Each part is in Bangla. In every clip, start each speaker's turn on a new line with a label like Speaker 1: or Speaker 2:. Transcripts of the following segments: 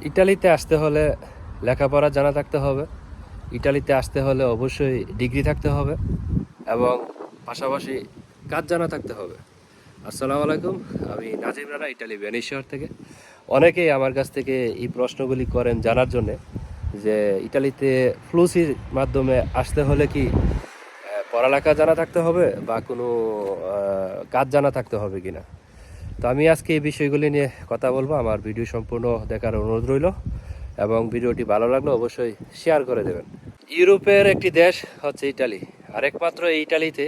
Speaker 1: ইটালিতে আসতে হলে লেখাপড়া জানা থাকতে হবে। ইটালিতে আসতে হলে অবশ্যই ডিগ্রি থাকতে হবে এবং পাশাপাশি কাজ জানা থাকতে হবে। আসসালামু আলাইকুম, আমি নাজিম রানা, ইটালি ভেনিস শহর থেকে। অনেকেই আমার কাছ থেকে এই প্রশ্নগুলি করেন জানার জন্যে যে ইটালিতে ফ্লুসির মাধ্যমে আসতে হলে কি পড়ালেখা জানা থাকতে হবে বা কোনো কাজ জানা থাকতে হবে কিনা। তো আমি আজকে এই বিষয়গুলি নিয়ে কথা বলবো। আমার ভিডিও সম্পূর্ণ দেখার অনুরোধ রইল এবং ভিডিওটি ভালো লাগলে অবশ্যই শেয়ার করে দেবেন। ইউরোপের একটি দেশ হচ্ছে ইটালি, আর একমাত্র এই ইটালিতে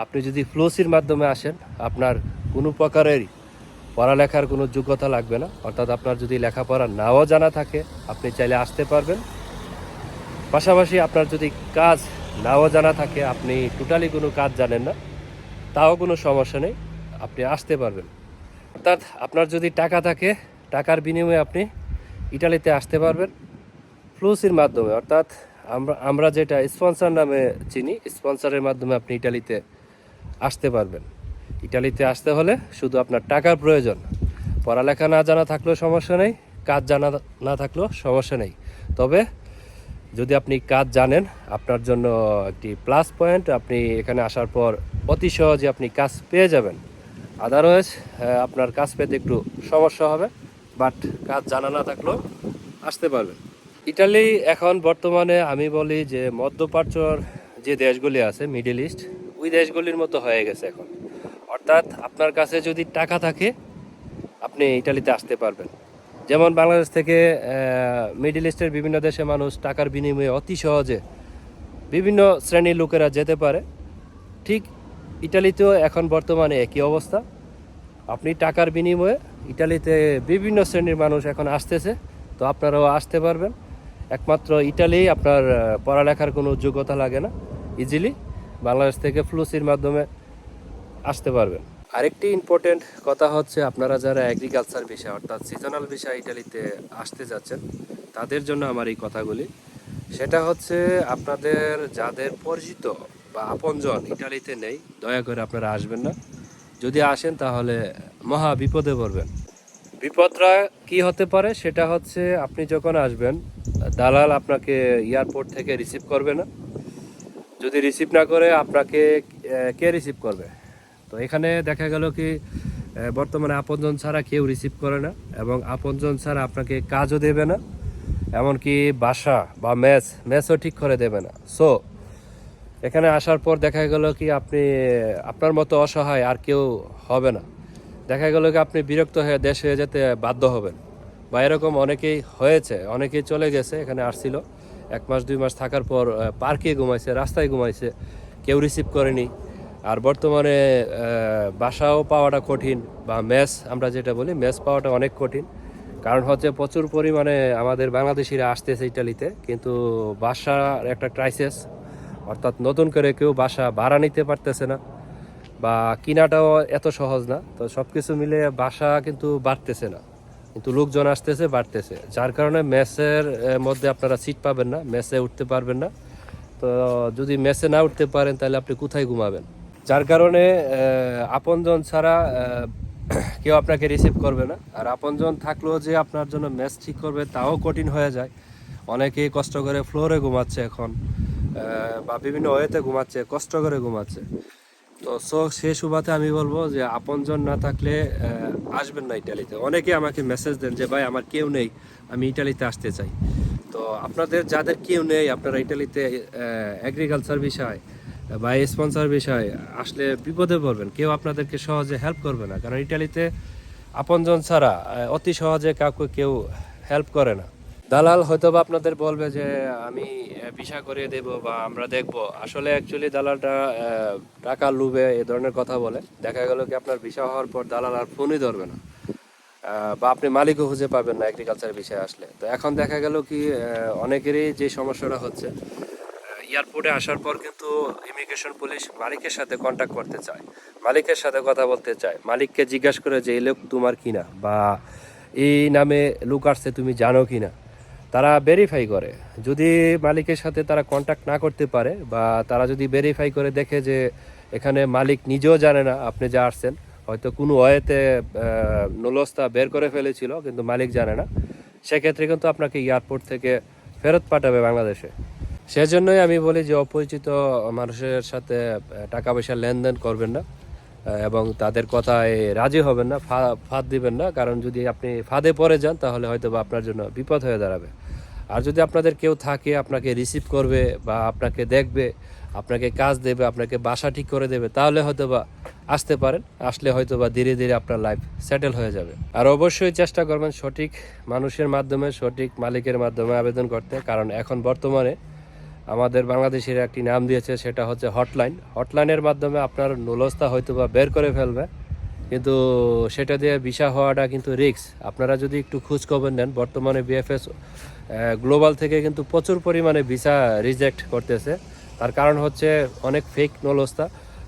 Speaker 1: আপনি যদি ফ্লুসির মাধ্যমে আসেন, আপনার কোনো প্রকারের পড়ালেখার কোনো যোগ্যতা লাগবে না। অর্থাৎ আপনার যদি লেখাপড়া নাও জানা থাকে, আপনি চাইলে আসতে পারবেন। পাশাপাশি আপনার যদি কাজ নাও জানা থাকে, আপনি টোটালি কোনো কাজ জানেন না, তাও কোনো সমস্যা নেই, আপনি আসতে পারবেন। অর্থাৎ আপনার যদি টাকা থাকে, টাকার বিনিময়ে আপনি ইটালিতে আসতে পারবেন ফ্লুসির মাধ্যমে। অর্থাৎ আমরা যেটা স্পন্সর নামে চিনি, স্পন্সরের মাধ্যমে আপনি ইটালিতে আসতে পারবেন। ইটালিতে আসতে হলে শুধু আপনার টাকার প্রয়োজন। পড়ালেখা না জানা থাকলেও সমস্যা নেই, কাজ জানা না থাকলেও সমস্যা নেই। তবে যদি আপনি কাজ জানেন, আপনার জন্য একটি প্লাস পয়েন্ট, আপনি এখানে আসার পর অতি সহজে আপনি কাজ পেয়ে যাবেন। আদারওয়াইজ আপনার কাজ পেতে একটু সমস্যা হবে, বাট কাজ জানা না থাকলেও আসতে পারবেন। ইটালি এখন বর্তমানে আমি বলি যে মধ্যপ্রাচ্যর যে দেশগুলি আছে, মিডল ইস্ট, ওই দেশগুলির মতো হয়ে গেছে এখন। অর্থাৎ আপনার কাছে যদি টাকা থাকে, আপনি ইটালিতে আসতে পারবেন। যেমন বাংলাদেশ থেকে মিডল ইস্টের বিভিন্ন দেশে মানুষ টাকার বিনিময়ে অতি সহজে বিভিন্ন শ্রেণীর লোকেরা যেতে পারে, ঠিক ইটালিতেও এখন বর্তমানে একই অবস্থা। আপনি টাকার বিনিময়ে ইটালিতে বিভিন্ন শ্রেণীর মানুষ এখন আসতেছে, তো আপনারাও আসতে পারবেন। একমাত্র ইটালি আপনার পড়ালেখার কোনো যোগ্যতা লাগে না, ইজিলি বাংলাদেশ থেকে ফ্লুসির মাধ্যমে আসতে পারবেন। আরেকটি ইম্পর্টেন্ট কথা হচ্ছে, আপনারা যারা এগ্রিকালচার বিষয় অর্থাৎ সিজনাল বিষয় ইটালিতে আসতে যাচ্ছেন, তাদের জন্য আমার এই কথাগুলি। সেটা হচ্ছে, আপনাদের যাদের পরিচিত বা আপনজন ইটালিতে নেই, দয়া করে আপনারা আসবেন না। যদি আসেন তাহলে মহা বিপদে পড়বেন। বিপদটা কি হতে পারে সেটা হচ্ছে, আপনি যখন আসবেন, দালাল আপনাকে এয়ারপোর্ট থেকে রিসিভ করবে না। যদি রিসিভ না করে, আপনাকে কে রিসিভ করবে? তো এখানে দেখা গেল কি, বর্তমানে আপনজন ছাড়া কেউ রিসিভ করে না, এবং আপনজন ছাড়া আপনাকে কাজও দেবে না, এমনকি বাসা বা মেসও ঠিক করে দেবে না। সো এখানে আসার পর দেখা গেল কি, আপনি আপনার মতো অসহায় আর কেউ হবে না। দেখা গেল কি আপনি বিরক্ত হয়ে দেশ হয়ে যেতে বাধ্য হবেন, বা এরকম অনেকেই হয়েছে, অনেকেই চলে গেছে, এখানে আসছিল 1 মাস 2 মাস থাকার পর পার্কে ঘুমাইছে, রাস্তায় ঘুমাইছে, কেউ রিসিভ করেনি। আর বর্তমানে বাসাও পাওয়াটা কঠিন, বা মেস আমরা যেটা বলি, মেস পাওয়াটা অনেক কঠিন। কারণ হচ্ছে প্রচুর পরিমাণে আমাদের বাংলাদেশিরা আসতেছে ইটালিতে, কিন্তু বাসার একটা ক্রাইসিস। অর্থাৎ নতুন করে কেউ বাসা ভাড়া নিতে পারতেছে না, বা কিনাটাও এত সহজ না। তো সব কিছু মিলে বাসা কিন্তু বাড়তেছে না, কিন্তু লোকজন আসতেছে, বাড়তেছে, যার কারণে মেসের মধ্যে আপনারা সিট পাবেন না, মেসে উঠতে পারবেন না। তো যদি মেসে না উঠতে পারেন, তাহলে আপনি কোথায় ঘুমাবেন? যার কারণে আপনজন ছাড়া কেউ আপনাকে রিসিভ করবে না। আর আপনজন থাকলেও যে আপনার জন্য মেস ঠিক করবে, তাও কঠিন হয়ে যায়। অনেকেই কষ্ট করে ফ্লোরে ঘুমাচ্ছে এখন, বা বিভিন্ন ওয়েতে ঘুমাচ্ছে, কষ্ট করে ঘুমাচ্ছে। তো সে সুবাদে আমি বলবো যে আপনজন না থাকলে আসবেন না ইটালিতে। অনেকে আমাকে মেসেজ দেন যে ভাই, আমার কেউ নেই, আমি ইটালিতে আসতে চাই। তো আপনাদের যাদের কেউ নেই, আপনারা ইটালিতে এগ্রিকালচার বিষয় বা স্পন্সর বিষয় আসলে বিপদে পড়বেন। কেউ আপনাদেরকে সহজে হেল্প করবে না, কারণ ইটালিতে আপনজন ছাড়া অতি সহজে কাউকে কেউ হেল্প করে না। দালাল হয়তো বা আপনাদের বলবে যে আমি ভিসা করিয়ে দেব বা আমরা দেখব। আসলে অ্যাকচুয়ালি দালালটা টাকার লোভে এ ধরনের কথা বলে। দেখা গেল কি আপনার ভিসা হওয়ার পর দালাল আর ফোনই ধরবে না, বা আপনি মালিকও খুঁজে পাবেন না এগ্রিকালচার বিষয়ে আসলে। তো এখন দেখা গেল কি, অনেকেরই যে সমস্যাটা হচ্ছে, এয়ারপোর্টে আসার পর কিন্তু ইমিগ্রেশন পুলিশ মালিকের সাথে কন্ট্যাক্ট করতে চায়, মালিকের সাথে কথা বলতে চায়, মালিককে জিজ্ঞাসা করে যে এই লোক তোমার কিনা, বা এই নামে লোক আসছে তুমি জানো কিনা। তারা ভেরিফাই করে। যদি মালিকের সাথে তারা কন্ট্যাক্ট না করতে পারে, বা তারা যদি ভেরিফাই করে দেখে যে এখানে মালিক নিজেও জানে না আপনি যা আসছেন, হয়তো কোনো ওয়েতে নলস্তা বের করে ফেলেছিল কিন্তু মালিক জানে না, সেক্ষেত্রে কিন্তু আপনাকে এয়ারপোর্ট থেকে ফেরত পাঠাবে বাংলাদেশে। সেজন্যই আমি বলি যে অপরিচিত মানুষের সাথে টাকা পয়সা লেনদেন করবেন না এবং তাদের কথায় রাজি হবেন না, ফাঁদ দিবেন না। কারণ যদি আপনি ফাঁদে পড়ে যান তাহলে হয়তো বা আপনার জন্য বিপদ হয়ে দাঁড়াবে। আর যদি আপনাদের কেউ থাকে আপনাকে রিসিভ করবে বা আপনাকে দেখবে, আপনাকে কাজ দেবে, আপনাকে বাসা ঠিক করে দেবে, তাহলে হয়তো বা আসতে পারেন। আসলে হয়তো বা ধীরে ধীরে আপনার লাইফ সেটেল হয়ে যাবে। আর অবশ্যই চেষ্টা করবেন সঠিক মানুষের মাধ্যমে, সঠিক মালিকের মাধ্যমে আবেদন করতে। কারণ এখন বর্তমানে আমাদের বাংলাদেশের একটি নাম দিয়েছে, সেটা হচ্ছে হটলাইন। হটলাইনের মাধ্যমে আপনার নুলস্তা হয়তো বা বের করে ফেলবে, কিন্তু সেটা দিয়ে ভিসা হওয়াটা কিন্তু রিস্ক। আপনারা যদি একটু খোঁজ খবর নেন, বর্তমানে বিএফএস গ্লোবাল থেকে কিন্তু প্রচুর পরিমাণে ভিসা রিজেক্ট করতেছে। তার কারণ হচ্ছে অনেক ফেক নলস্তা,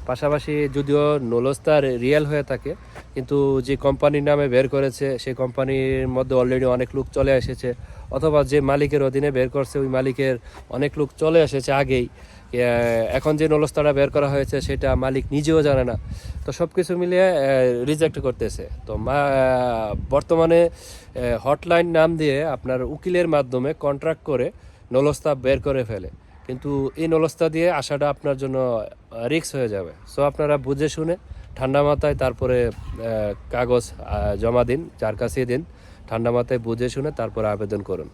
Speaker 1: পাশাপাশি যদিও নলস্তা রিয়েল হয়ে থাকে, কিন্তু যে কোম্পানির নামে বের করেছে সেই কোম্পানির মধ্যে অলরেডি অনেক লোক চলে এসেছে, অথবা যে মালিকের অধীনে বের করছে ওই মালিকের অনেক লোক চলে এসেছে আগেই। এখন যে নলস্তাটা বের করা হয়েছে সেটা মালিক নিজেও জানে না। তো সব কিছু মিলিয়ে রিজেক্ট করতেছে। তো বর্তমানে হটলাইন নাম দিয়ে আপনার উকিলের মাধ্যমে কন্ট্রাক্ট করে নলস্তা বের করে ফেলে, কিন্তু এই নলস্তা দিয়ে আসাটা আপনার জন্য রিস্ক হয়ে যাবে। সো আপনারা বুঝে শুনে ঠান্ডা মাথায় তারপরে কাগজ জমা দিন, যার কাছেই দিন, ঠান্ডা মাথায় বুঝে শুনে তারপরে আবেদন করুন।